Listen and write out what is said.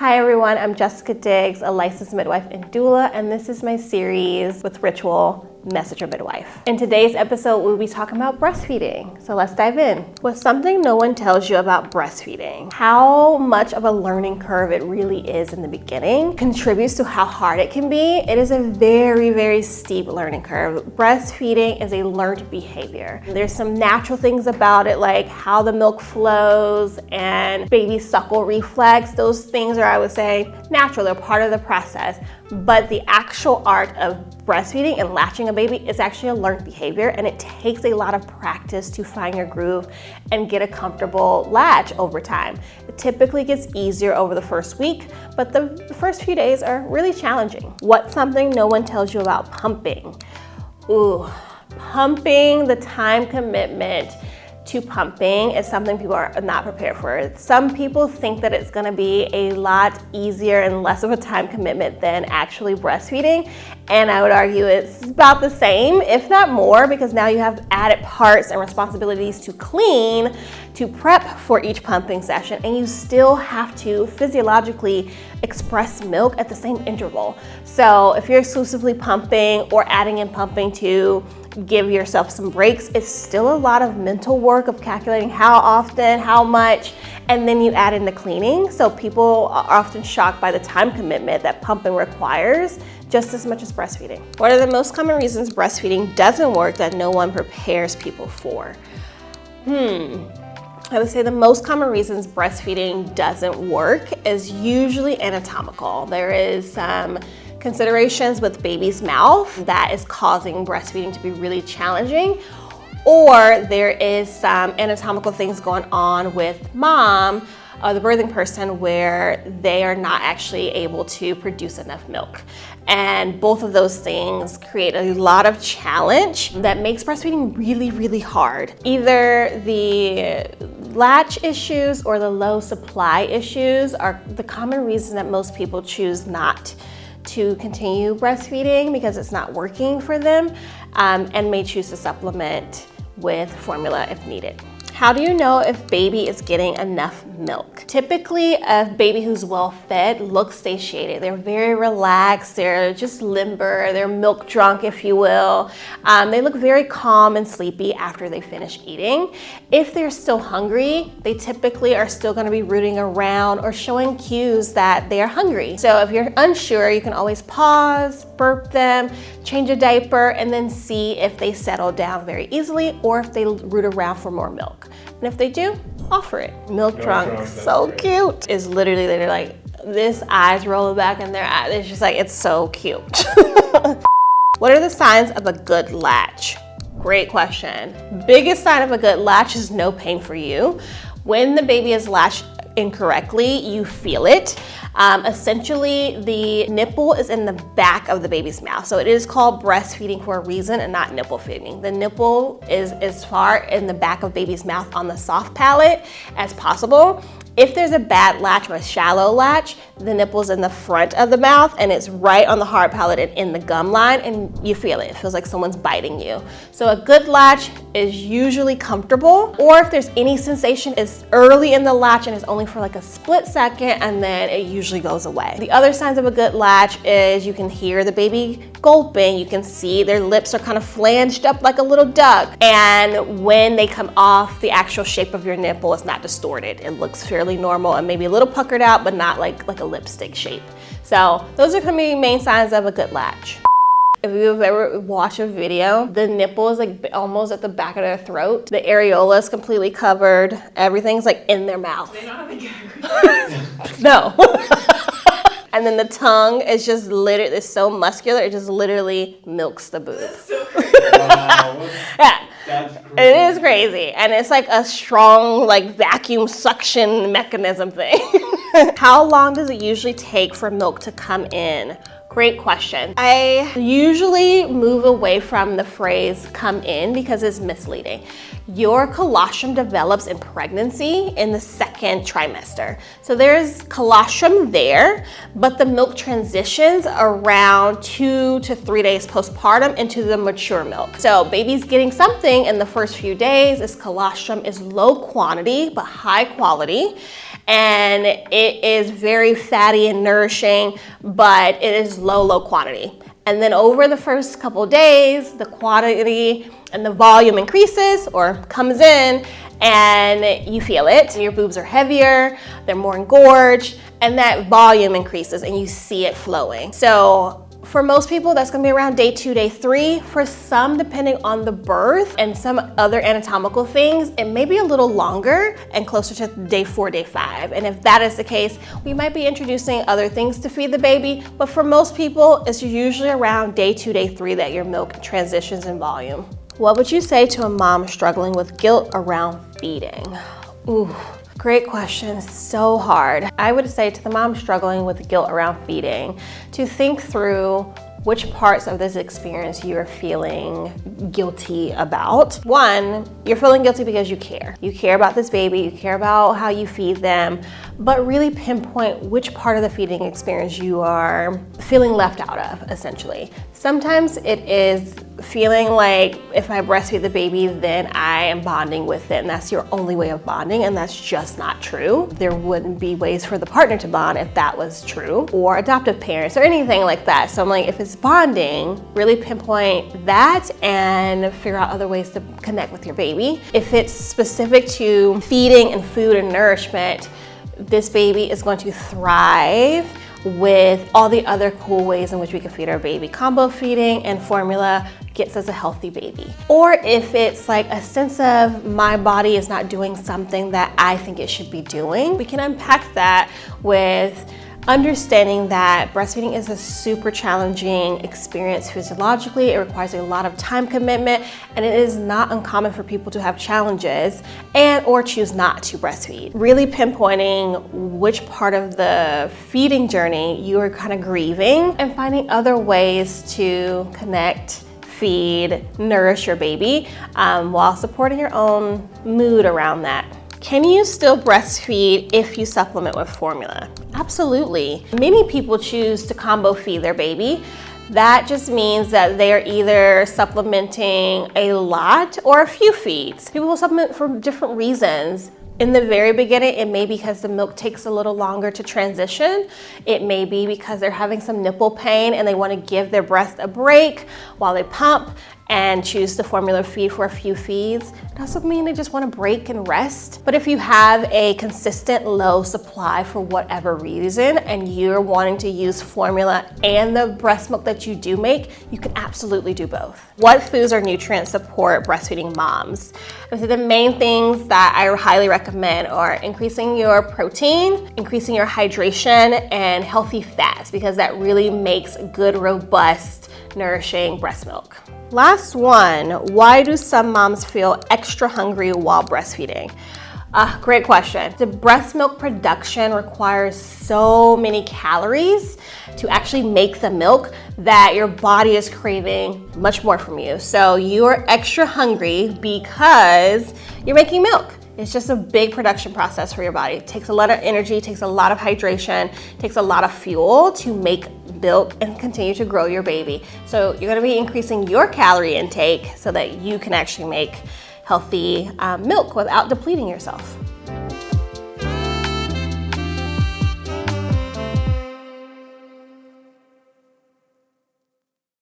Hi everyone, I'm Jessica Diggs, a licensed midwife and doula, and this is my series with Ritual, Message Your Midwife. In today's episode, we'll be talking about breastfeeding. So let's dive in. What's something no one tells you about breastfeeding? How much of a learning curve it really is in the beginning contributes to how hard it can be. It is a very, very steep learning curve. Breastfeeding is a learned behavior. There's some natural things about it, like how the milk flows and baby suckle reflex. Those things are, I would say, natural. They're part of the process. But the actual art of breastfeeding and latching a baby is actually a learned behavior, and it takes a lot of practice to find your groove and get a comfortable latch over time. It typically gets easier over the first week, but the first few days are really challenging. What's something no one tells you about pumping? Pumping, the time commitment to pumping is something people are not prepared for. Some people think that it's gonna be a lot easier and less of a time commitment than actually breastfeeding. And I would argue it's about the same, if not more, because now you have added parts and responsibilities to clean, to prep for each pumping session, and you still have to physiologically express milk at the same interval. So if you're exclusively pumping or adding in pumping to give yourself some breaks, it's still a lot of mental work of calculating how often, how much, and then you add in the cleaning. So people are often shocked by the time commitment that pumping requires, just as much as breastfeeding. What are the most common reasons breastfeeding doesn't work that no one prepares people for? I would say the most common reasons breastfeeding doesn't work is usually anatomical. There is some considerations with baby's mouth that is causing breastfeeding to be really challenging, or there is some anatomical things going on with mom or the birthing person where they are not actually able to produce enough milk. And both of those things create a lot of challenge that makes breastfeeding really, really hard. Either the latch issues or the low supply issues are the common reason that most people choose not to continue breastfeeding because it's not working for them, and may choose to supplement with formula if needed. How do you know if baby is getting enough milk? Typically, a baby who's well fed looks satiated. They're very relaxed, they're just limber, they're milk drunk, if you will. They look very calm and sleepy after they finish eating. If they're still hungry, they typically are still gonna be rooting around or showing cues that they are hungry. So if you're unsure, you can always pause, burp them, change a diaper, and then see if they settle down very easily or if they root around for more milk. And if they do, offer it. Milk drunk, so cute. Is literally like, this eyes rolling back in their eyes. It's just like, it's so cute. What are the signs of a good latch? Great question. Biggest sign of a good latch is no pain for you. When the baby is latched incorrectly, you feel it. Essentially, the nipple is in the back of the baby's mouth. So it is called breastfeeding for a reason and not nipple feeding. The nipple is as far in the back of baby's mouth on the soft palate as possible. If there's a bad latch or a shallow latch, the nipple's in the front of the mouth and it's right on the hard palate and in the gum line, and you feel it. It feels like someone's biting you. So a good latch is usually comfortable, or if there's any sensation, it's early in the latch and it's only for like a split second and then it usually goes away. The other signs of a good latch is you can hear the baby gulping, you can see their lips are kind of flanged up like a little duck, and when they come off, the actual shape of your nipple is not distorted. It looks fairly normal and maybe a little puckered out, but not like a lipstick shape. So those are gonna be main signs of a good latch. If you've ever watched a video, the nipple is like almost at the back of their throat. The areola is completely covered. Everything's like in their mouth. They not have No. And then the tongue is just literally, it's so muscular, it just literally milks the boob. That's so crazy. Wow. Yeah. That's crazy. It is crazy. And it's like a strong like vacuum suction mechanism thing. How long does it usually take for milk to come in? Great question. I usually move away from the phrase come in because it's misleading. Your colostrum develops in pregnancy in the second trimester. So there's colostrum there, but the milk transitions around 2 to 3 days postpartum into the mature milk. So baby's getting something in the first few days. This colostrum is low quantity, but high quality. And it is very fatty and nourishing, but it is low quantity. And then over the first couple days, the quantity and the volume increases or comes in, and you feel it. Your boobs are heavier, they're more engorged, and that volume increases and you see it flowing. So for most people, that's gonna be around day 2, day 3. For some, depending on the birth and some other anatomical things, it may be a little longer and closer to day 4, day 5. And if that is the case, we might be introducing other things to feed the baby. But for most people, it's usually around day 2, day 3 that your milk transitions in volume. What would you say to a mom struggling with guilt around feeding? Ooh. Great question, so hard. I would say to the mom struggling with guilt around feeding to think through which parts of this experience you're feeling guilty about. One, you're feeling guilty because you care. You care about this baby, you care about how you feed them, but really pinpoint which part of the feeding experience you are feeling left out of, essentially. Sometimes it is feeling like if I breastfeed the baby, then I am bonding with it, and that's your only way of bonding, and that's just not true. There wouldn't be ways for the partner to bond if that was true, or adoptive parents or anything like that. So I'm like, if it's bonding, really pinpoint that and figure out other ways to connect with your baby. If it's specific to feeding and food and nourishment, this baby is going to thrive with all the other cool ways in which we can feed our baby. Combo feeding and formula gets us a healthy baby. Or if it's like a sense of my body is not doing something that I think it should be doing, we can unpack that with understanding that breastfeeding is a super challenging experience physiologically. It requires a lot of time commitment, and it is not uncommon for people to have challenges and or choose not to breastfeed. Really pinpointing which part of the feeding journey you are kind of grieving and finding other ways to connect, feed, nourish your baby while supporting your own mood around that. Can you still breastfeed if you supplement with formula? Absolutely. Many people choose to combo feed their baby. That just means that they're either supplementing a lot or a few feeds. People will supplement for different reasons. In the very beginning, it may be because the milk takes a little longer to transition. It may be because they're having some nipple pain and they want to give their breast a break while they pump and choose the formula feed for a few feeds. It also means they just want to break and rest. But if you have a consistent low supply for whatever reason and you're wanting to use formula and the breast milk that you do make, you can absolutely do both. What foods or nutrients support breastfeeding moms? So the main things that I highly recommend are increasing your protein, increasing your hydration, and healthy fats, because that really makes good, robust, nourishing breast milk. Last one, why do some moms feel extra hungry while breastfeeding? Great question. The breast milk production requires so many calories to actually make the milk that your body is craving much more from you. So you're extra hungry because you're making milk. It's just a big production process for your body. It takes a lot of energy, takes a lot of hydration, takes a lot of fuel to make milk and continue to grow your baby. So you're gonna be increasing your calorie intake so that you can actually make healthy milk without depleting yourself.